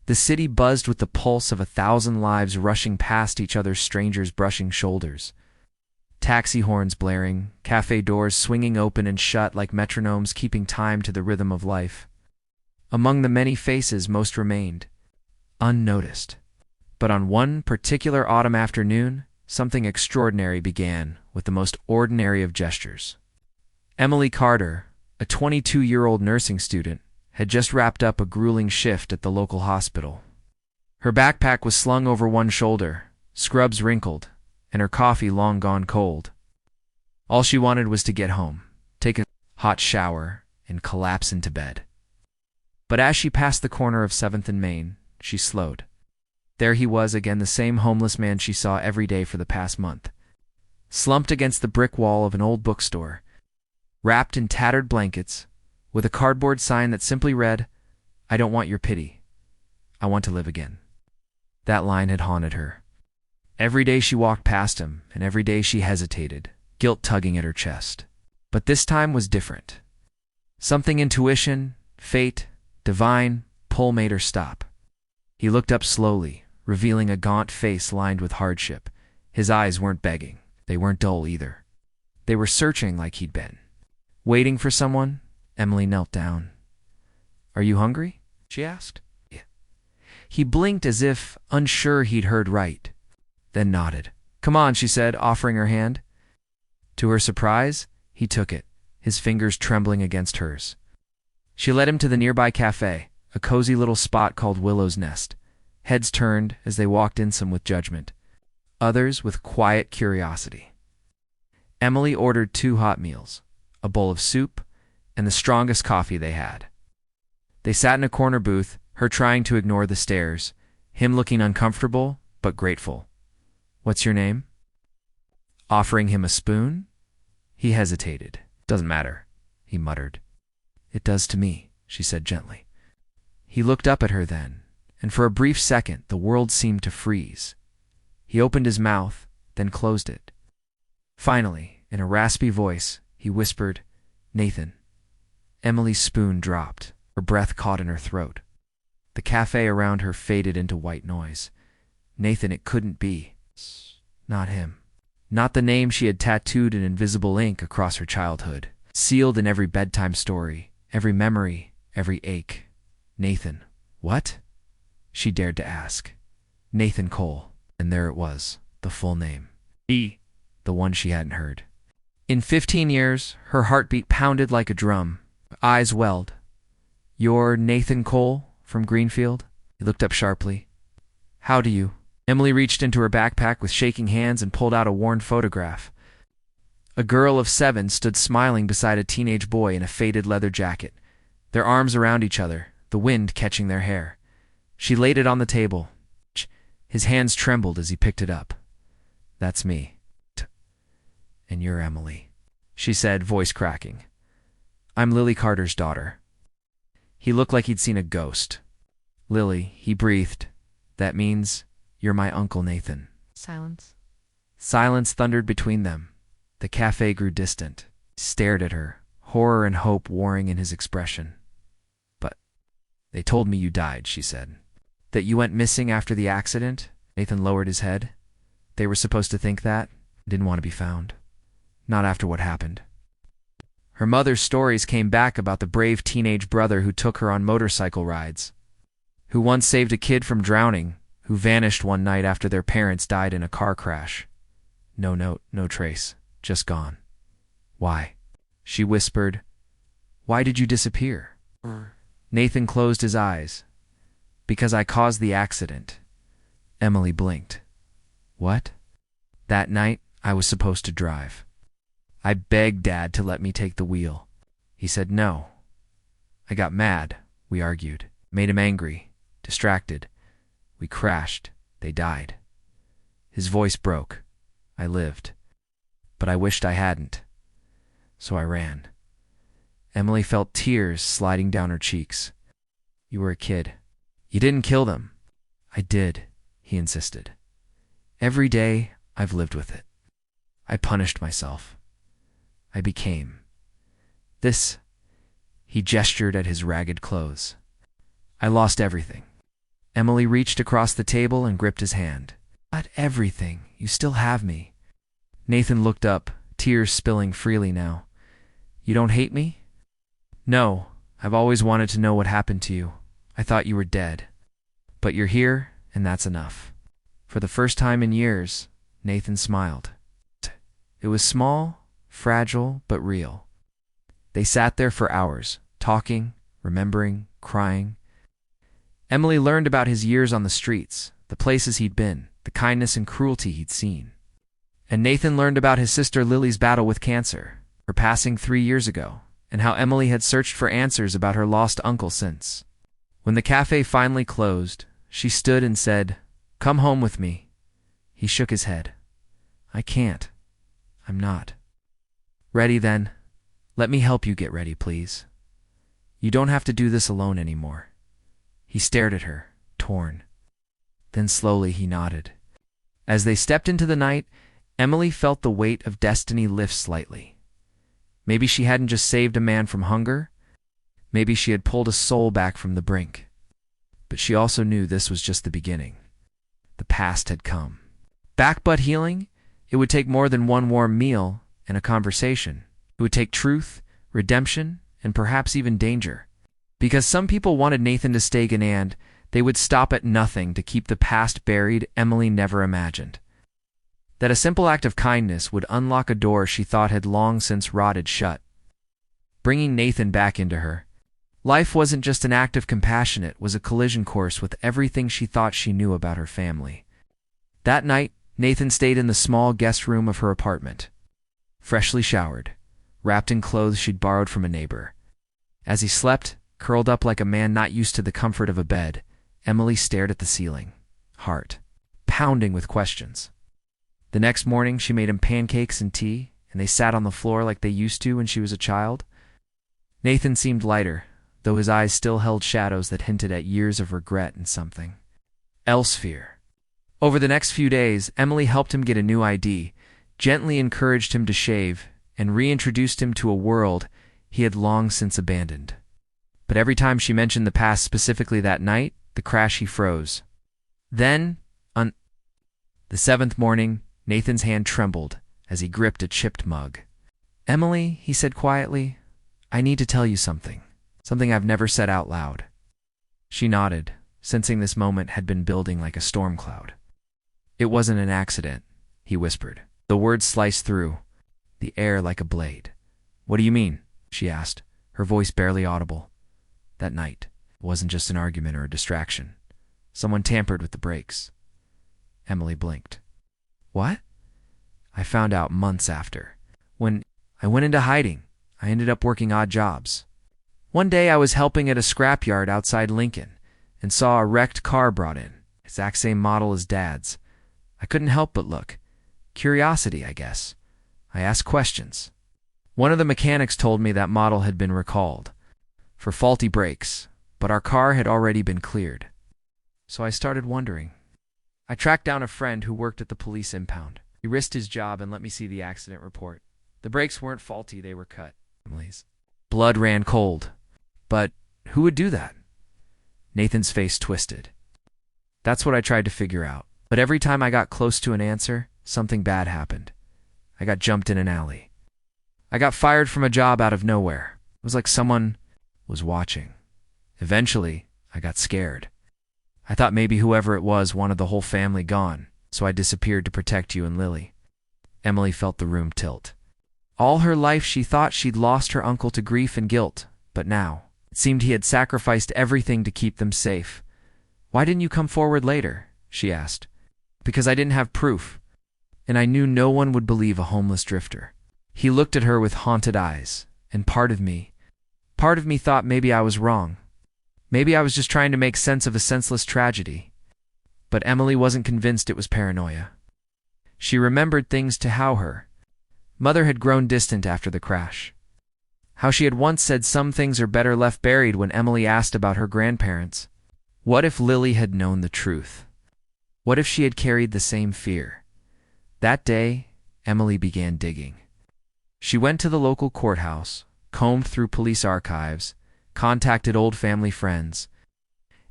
The city buzzed with the pulse of 1,000 lives rushing past each other, strangers brushing shoulders. Taxi horns blaring, cafe doors swinging open and shut like metronomes keeping time to the rhythm of life. Among the many faces, most remained unnoticed. But on one particular autumn afternoon, something extraordinary began with the most ordinary of gestures. Emily Carter, a 22-year-old nursing student, had just wrapped up a grueling shift at the local hospital. Her backpack was slung over one shoulder, scrubs wrinkled, and her coffee long gone cold. All she wanted was to get home, take a hot shower, and collapse into bed. But as she passed the corner of 7th and Main, she slowed. There he was again, the same homeless man she saw every day for the past month, slumped against the brick wall of an old bookstore, wrapped in tattered blankets, with a cardboard sign that simply read, "I don't want your pity. I want to live again." That line had haunted her. Every day she walked past him, and every day she hesitated, guilt tugging at her chest. But this time was different. Something intuition, fate, divine pull made her stop. He looked up slowly, revealing a gaunt face lined with hardship. His eyes weren't begging. They weren't dull either. They were searching like he'd been. Waiting for someone, Emily knelt down. "Are you hungry?" she asked. "Yeah." He blinked as if unsure he'd heard right, then nodded. "Come on," she said, offering her hand. To her surprise, he took it, his fingers trembling against hers. She led him to the nearby cafe, a cozy little spot called Willow's Nest. Heads turned as they walked in, some with judgment, others with quiet curiosity. Emily ordered 2 hot meals, a bowl of soup, and the strongest coffee they had. They sat in a corner booth, her trying to ignore the stares, him looking uncomfortable but grateful. "What's your name?" Offering him a spoon? He hesitated. "Doesn't matter," he muttered. "It does to me," she said gently. He looked up at her then, and for a brief second the world seemed to freeze. He opened his mouth, then closed it. Finally, in a raspy voice, he whispered, "Nathan." Emily's spoon dropped, her breath caught in her throat. The cafe around her faded into white noise. Nathan, it couldn't be. Not him. Not the name she had tattooed in invisible ink across her childhood, sealed in every bedtime story, every memory, every ache. Nathan. What? She dared to ask. Nathan Cole. And there it was, the full name. The one she hadn't heard. In 15 years, her heartbeat pounded like a drum. Eyes welled. "You're Nathan Cole from Greenfield?" He looked up sharply. "How do you?" Emily reached into her backpack with shaking hands and pulled out a worn photograph. A girl of 7 stood smiling beside a teenage boy in a faded leather jacket, their arms around each other, the wind catching their hair. She laid it on the table. His hands trembled as he picked it up. "That's me. And you're Emily," she said, voice cracking. "I'm Lily Carter's daughter." He looked like he'd seen a ghost. "Lily," he breathed. "That means you're my Uncle Nathan." Silence. Silence thundered between them. The cafe grew distant. He stared at her, horror and hope warring in his expression. "But they told me you died," she said. "That you went missing after the accident?" Nathan lowered his head. "They were supposed to think that? Didn't want to be found. Not after what happened." Her mother's stories came back about the brave teenage brother who took her on motorcycle rides, who once saved a kid from drowning, who vanished one night after their parents died in a car crash. No note, no trace, just gone. "Why?" she whispered. "Why did you disappear?" Nathan closed his eyes. "Because I caused the accident." Emily blinked. "What?" "That night, I was supposed to drive. I begged Dad to let me take the wheel. He said no. I got mad. We argued. Made him angry. Distracted. We crashed. They died." His voice broke. "I lived. But I wished I hadn't. So I ran." Emily felt tears sliding down her cheeks. "You were a kid. You didn't kill them." "I did," he insisted. "Every day, I've lived with it. I punished myself. I became. This," he gestured at his ragged clothes. "I lost everything. Emily reached across the table and gripped his hand. Not everything. You still have me. Nathan looked up, tears spilling freely now. You don't hate me? No. I've always wanted to know what happened to you. I thought you were dead. But you're here, and that's enough. For the first time in years, Nathan smiled. It was small, fragile, but real. They sat there for hours, talking, remembering, crying. Emily learned about his years on the streets, the places he'd been, the kindness and cruelty he'd seen. And Nathan learned about his sister Lily's battle with cancer, her passing 3 years ago, and how Emily had searched for answers about her lost uncle since. When the cafe finally closed, she stood and said, "Come home with me." He shook his head. "I can't. I'm not." "Ready then? Let me help you get ready, please. You don't have to do this alone anymore." He stared at her, torn. Then slowly he nodded. As they stepped into the night, Emily felt the weight of destiny lift slightly. Maybe she hadn't just saved a man from hunger. Maybe she had pulled a soul back from the brink. But she also knew this was just the beginning. The past had come. Back but healing, it would take more than one warm meal and a conversation. It would take truth, redemption, and perhaps even danger. Because some people wanted Nathan to stay and they would stop at nothing to keep the past buried. Emily never imagined that a simple act of kindness would unlock a door she thought had long since rotted shut. Bringing Nathan back into her life wasn't just an act of compassion, it was a collision course with everything she thought she knew about her family. That night, Nathan stayed in the small guest room of her apartment, freshly showered, wrapped in clothes she'd borrowed from a neighbor. As he slept, curled up like a man not used to the comfort of a bed, Emily stared at the ceiling, heart pounding with questions. The next morning, she made him pancakes and tea, and they sat on the floor like they used to when she was a child. Nathan seemed lighter, though his eyes still held shadows that hinted at years of regret and something else, fear. Over the next few days, Emily helped him get a new ID, gently encouraged him to shave, and reintroduced him to a world he had long since abandoned. But every time she mentioned the past, specifically that night, the crash, he froze. Then, on the 7th morning, Nathan's hand trembled as he gripped a chipped mug. "Emily," he said quietly, "I need to tell you something I've never said out loud." She nodded, sensing this moment had been building like a storm cloud. "It wasn't an accident," he whispered. The words sliced through the air like a blade. "What do you mean?" she asked, her voice barely audible. "That night, it wasn't just an argument or a distraction. Someone tampered with the brakes." Emily blinked. "What?" "I found out months after. When I went into hiding, I ended up working odd jobs. One day I was helping at a scrapyard outside Lincoln and saw a wrecked car brought in, exact same model as Dad's. I couldn't help but look. Curiosity, I guess. I asked questions. One of the mechanics told me that model had been recalled for faulty brakes, but our car had already been cleared. So I started wondering. I tracked down a friend who worked at the police impound. He risked his job and let me see the accident report. The brakes weren't faulty, they were cut." Emily's blood ran cold. "But who would do that?" Nathan's face twisted. "That's what I tried to figure out. But every time I got close to an answer, something bad happened. I got jumped in an alley. I got fired from a job out of nowhere. It was like someone was watching. Eventually, I got scared. I thought maybe whoever it was wanted the whole family gone, so I disappeared to protect you and Lily." Emily felt the room tilt. All her life she thought she'd lost her uncle to grief and guilt, but now it seemed he had sacrificed everything to keep them safe. "Why didn't you come forward later?" she asked. "Because I didn't have proof, and I knew no one would believe a homeless drifter." He looked at her with haunted eyes, and part of me thought maybe I was wrong. Maybe I was just trying to make sense of a senseless tragedy. But Emily wasn't convinced it was paranoia. She remembered things to how her mother had grown distant after the crash. How she had once said some things are better left buried when Emily asked about her grandparents. What if Lily had known the truth? What if she had carried the same fear? That day, Emily began digging. She went to the local courthouse, combed through police archives, contacted old family friends.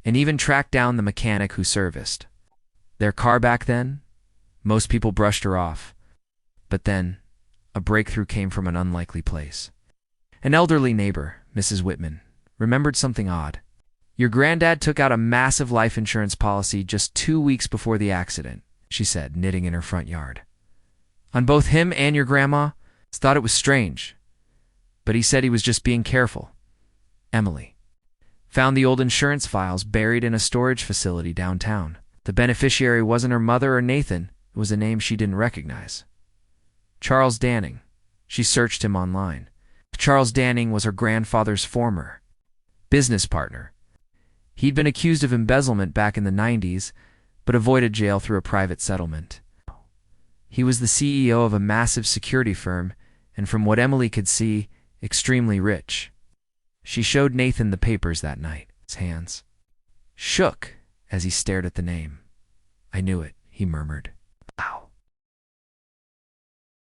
and even tracked down the mechanic who serviced their car back then. Most people brushed her off. But then, a breakthrough came from an unlikely place. An elderly neighbor, Mrs. Whitman, remembered something odd. "Your granddad took out a massive life insurance policy just 2 weeks before the accident," she said, knitting in her front yard. "On both him and your grandma. Thought it was strange. But he said he was just being careful." Emily found the old insurance files buried in a storage facility downtown. The beneficiary wasn't her mother or Nathan. It was a name she didn't recognize. Charles Danning. She searched him online. Charles Danning was her grandfather's former business partner. He'd been accused of embezzlement back in the 90s, but avoided jail through a private settlement. He was the CEO of a massive security firm, and from what Emily could see, extremely rich. She showed Nathan the papers that night. His hands shook as he stared at the name. "I knew it," he murmured.